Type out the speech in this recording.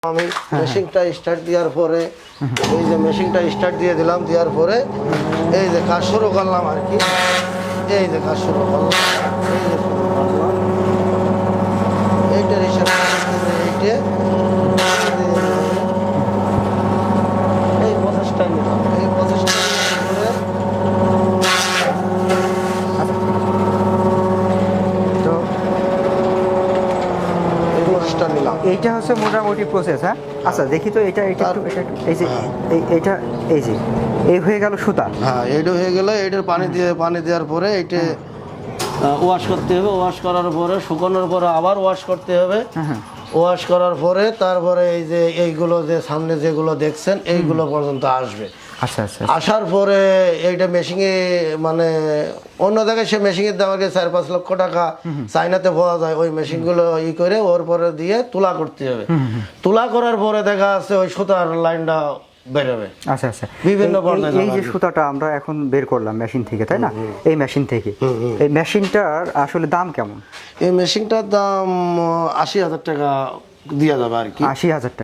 আমি মেশিনটা স্টার্ট দেওয়ার পরে এই যে মেশিনটা স্টার্ট দিয়ে দিলাম, দেওয়ার পরে এই যে কাজ শুরু করলাম আর কি। এই যে কাজ শুরু করলাম, এই যে শুরু করলাম, এইটার হিসাবে এইটা এই প্রসেসটা নিলাম, এই প্রসেসটা করে তো এই প্রসেসটা নিলাম। এইটা হচ্ছে মোটামুটি প্রসেস। হ্যাঁ, আচ্ছা দেখি তো এটা এটা একটু এটা একটু এই যে এইটা এই যে এই হয়ে গেল সুতা। হ্যাঁ, এইটা হয়ে গেলে এইটার পানি দেওয়ার পরে এইটা ওয়াশ করতে হবে। ওয়াশ করার পরে শুকানোর পরে আবার ওয়াশ করতে হবে। ওয়াশ করার পরে তারপরে এই যে এইগুলো যে সামনে যেগুলো দেখছেন এইগুলো পর্যন্ত আসবে। আচ্ছা আচ্ছা আসার পরে এইটা মেশিনে মানে অন্য জায়গায় সে মেশিনের দাম আগে 4-5 লক্ষ টাকা চাইনাতে পাওয়া যায়। ওই মেশিনগুলো করে ওর পরে দিয়ে তুলা করতে হবে। তুলা করার পরে দেখা যাচ্ছে ওই সুতার লাইনটা বেরোবে। আচ্ছা আচ্ছা বিভিন্ন পর্যায়ে এই যে সুতাটা আমরা এখন বের করলাম মেশিন থেকে, তাই না? এই মেশিন থেকে এই মেশিনটার আসলে দাম কেমন? এই মেশিনটার দাম 80,000 টাকা দেওয়া যাবে আর কি। 80,000 টাকা।